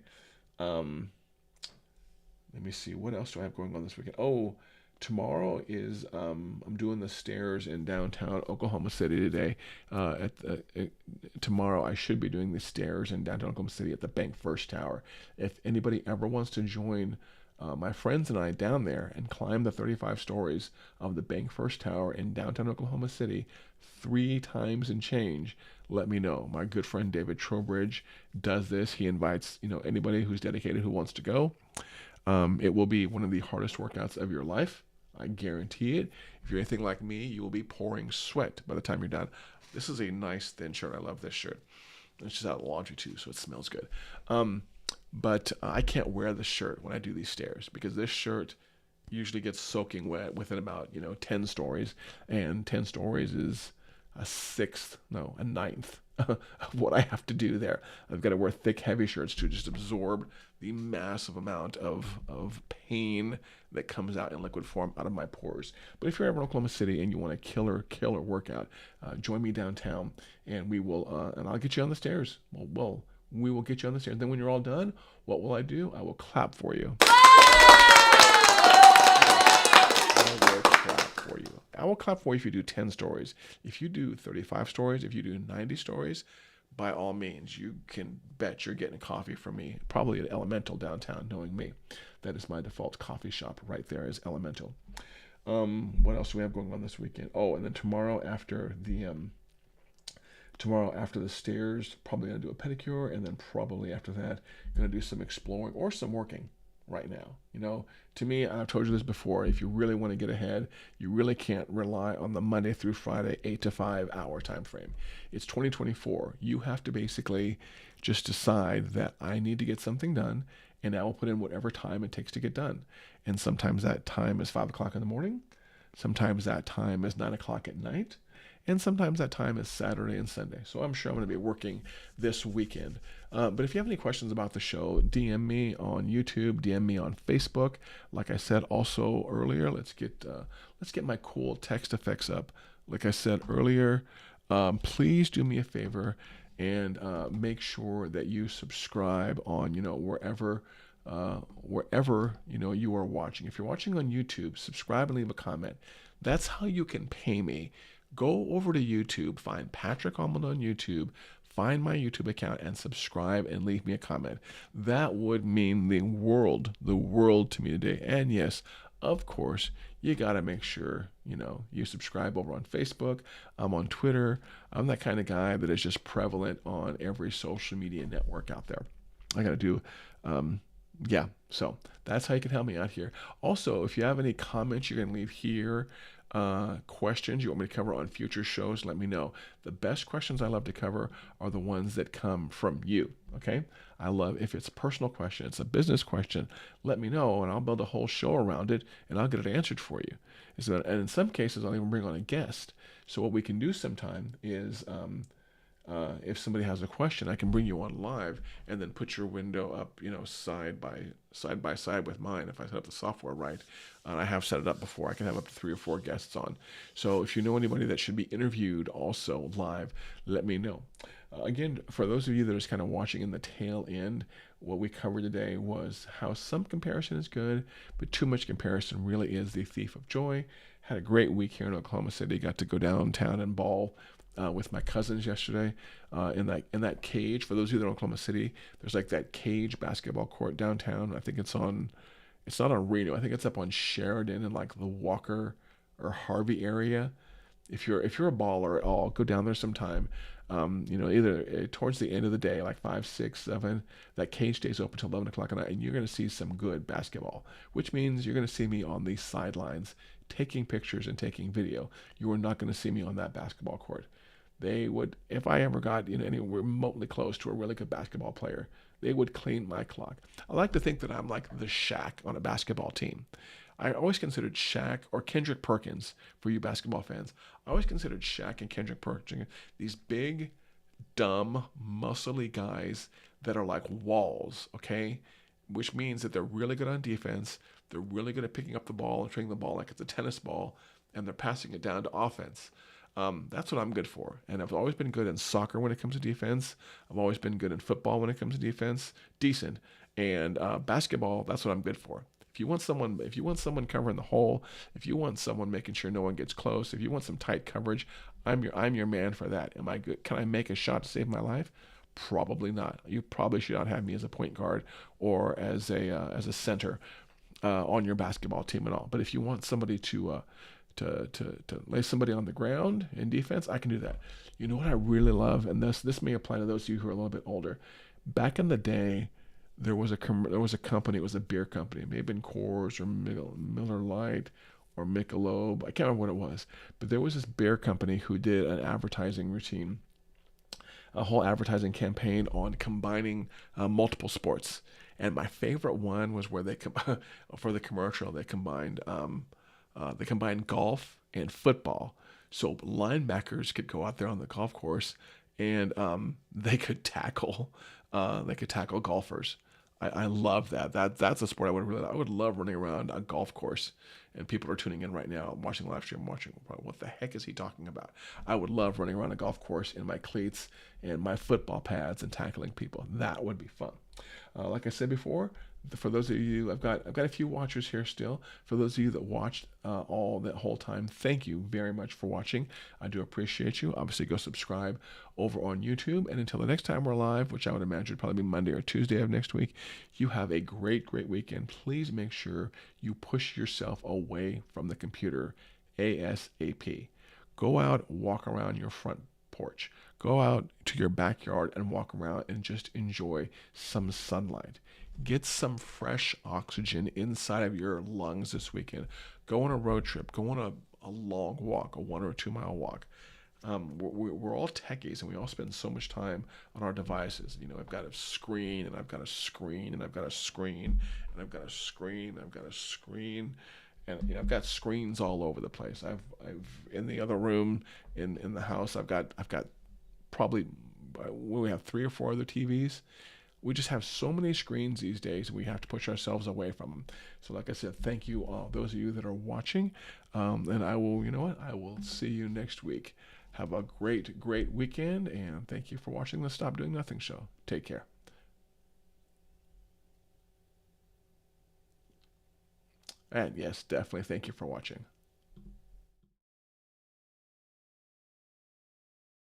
Let me see. What else do I have going on this weekend? Oh, tomorrow is I'm doing the stairs in downtown Oklahoma City today. Tomorrow I should be doing the stairs in downtown Oklahoma City at the Bank First Tower. If anybody ever wants to join my friends and I down there and climb the 35 stories of the Bank First Tower in downtown Oklahoma City 3 times and change, let me know. My good friend David Trowbridge does this. He invites anybody who's dedicated who wants to go. It will be one of the hardest workouts of your life. I guarantee it. If you're anything like me, you will be pouring sweat by the time you're done. This is a nice thin shirt. I love this shirt. It's just out of laundry too, so it smells good. But I can't wear the shirt when I do these stairs because this shirt usually gets soaking wet within about 10 stories, and 10 stories is a ninth of what I have to do there. I've got to wear thick, heavy shirts to just absorb the massive amount of pain that comes out in liquid form out of my pores. But if you're ever in Oklahoma City and you want a killer workout, join me downtown, and we will, and I'll get you on the stairs. We will get you on the stairs. Then when you're all done, what will I do? I will clap for you. I will clap for you if you do 10 stories. If you do 35 stories, if you do 90 stories, by all means, you can bet you're getting coffee from me, probably at Elemental downtown, knowing me. That is my default coffee shop right there is Elemental. What else do we have going on this weekend? Oh, and then tomorrow after the stairs, probably gonna do a pedicure, and then probably after that, gonna do some exploring or some working right now. To me, I've told you this before, if you really want to get ahead, you really can't rely on the Monday through Friday 8 to 5 hour time frame. It's 2024. You have to basically just decide that I need to get something done, and I will put in whatever time it takes to get done. And sometimes that time is 5 o'clock in the morning. Sometimes that time is 9 o'clock at night. And sometimes that time is Saturday and Sunday. So I'm sure I'm going to be working this weekend. But if you have any questions about the show, DM me on YouTube, DM me on Facebook. Like I said also earlier, let's get my cool text effects up. Like I said earlier, please do me a favor and make sure that you subscribe on wherever you are watching. If you're watching on YouTube, subscribe and leave a comment. That's how you can pay me. Go over to YouTube, find Patrick Almond on YouTube, find my YouTube account, and subscribe and leave me a comment. That would mean the world to me today. And yes, of course, you got to make sure, you subscribe over on Facebook. I'm on Twitter. I'm that kind of guy that is just prevalent on every social media network out there. I got to do, so that's how you can help me out here. Also, if you have any comments you can leave here, questions you want me to cover on future shows, let me know. The best questions I love to cover are the ones that come from you. Okay, I love if it's a personal question, it's a business question, let me know and I'll build a whole show around it and I'll get it answered for you. And in some cases I'll even bring on a guest. So what we can do sometime is if somebody has a question, I can bring you on live and then put your window up, side by side with mine if I set up the software right. And I have set it up before. I can have up to 3 or 4 guests on. So if you know anybody that should be interviewed also live, let me know. Again, for those of you that are just kind of watching in the tail end, what we covered today was how some comparison is good, but too much comparison really is the thief of joy. Had a great week here in Oklahoma City. Got to go downtown and ball with my cousins yesterday in that cage. For those of you that are in Oklahoma City, there's like that cage basketball court downtown. I think it's not on Reno. I think it's up on Sheridan in like the Walker or Harvey area. If you're a baller at all, go down there sometime. Either towards the end of the day, like 5, 6, 7, that cage stays open till 11 o'clock at night, and you're going to see some good basketball, which means you're going to see me on these sidelines taking pictures and taking video. You are not going to see me on that basketball court. They would, if I ever got any remotely close to a really good basketball player, they would clean my clock. I like to think that I'm like the Shaq on a basketball team. I always considered Shaq or Kendrick Perkins, for you basketball fans. I always considered Shaq and Kendrick Perkins these big, dumb, muscly guys that are like walls, okay? Which means that they're really good on defense. They're really good at picking up the ball and treating the ball like it's a tennis ball, and they're passing it down to offense. That's what I'm good for. And I've always been good in soccer when it comes to defense. I've always been good in football when it comes to defense. Decent. And basketball, that's what I'm good for. If you want someone covering the hole, if you want someone making sure no one gets close, if you want some tight coverage, I'm your man for that. Am I good? Can I make a shot to save my life? Probably not. You probably should not have me as a point guard or as a center on your basketball team at all. But if you want somebody to lay somebody on the ground in defense, I can do that. You know what I really love, and this may apply to those of you who are a little bit older. Back in the day, there was a company. It was a beer company. It may have been Coors or Miller Lite or Michelob. I can't remember what it was, but there was this beer company who did an advertising routine, a whole advertising campaign on combining multiple sports. And my favorite one was where they for the commercial they combined golf and football. So linebackers could go out there on the golf course and they could tackle golfers. I love that. That's a sport I would love running around a golf course and people are tuning in right now, watching the live stream, watching, what the heck is he talking about? I would love running around a golf course in my cleats and my football pads and tackling people. That would be fun. Like I said before, for those of you, I've got a few watchers here still. For those of you that watched all that whole time, thank you very much for watching. I do appreciate you. Obviously, go subscribe over on YouTube. And until the next time we're live, which I would imagine would probably be Monday or Tuesday of next week, you have a great, great weekend. Please make sure you push yourself away from the computer ASAP. Go out, walk around your front porch. Go out to your backyard and walk around and just enjoy some sunlight. Get some fresh oxygen inside of your lungs this weekend. Go on a road trip. Go on a long walk, a 1 or 2 mile walk. We're all techies and we all spend so much time on our devices. You know, I've got a screen and I've got a screen and I've got a screen and I've got a screen and I've got a screen. And you know, I've got screens all over the place. I've in the other room in the house. I've got probably we have 3 or 4 other TVs. We just have so many screens these days, and we have to push ourselves away from them. So, like I said, thank you all, those of you that are watching. And I will, you know what? I will see you next week. Have a great, great weekend, and thank you for watching the Stop Doing Nothing show. Take care. And yes, definitely thank you for watching.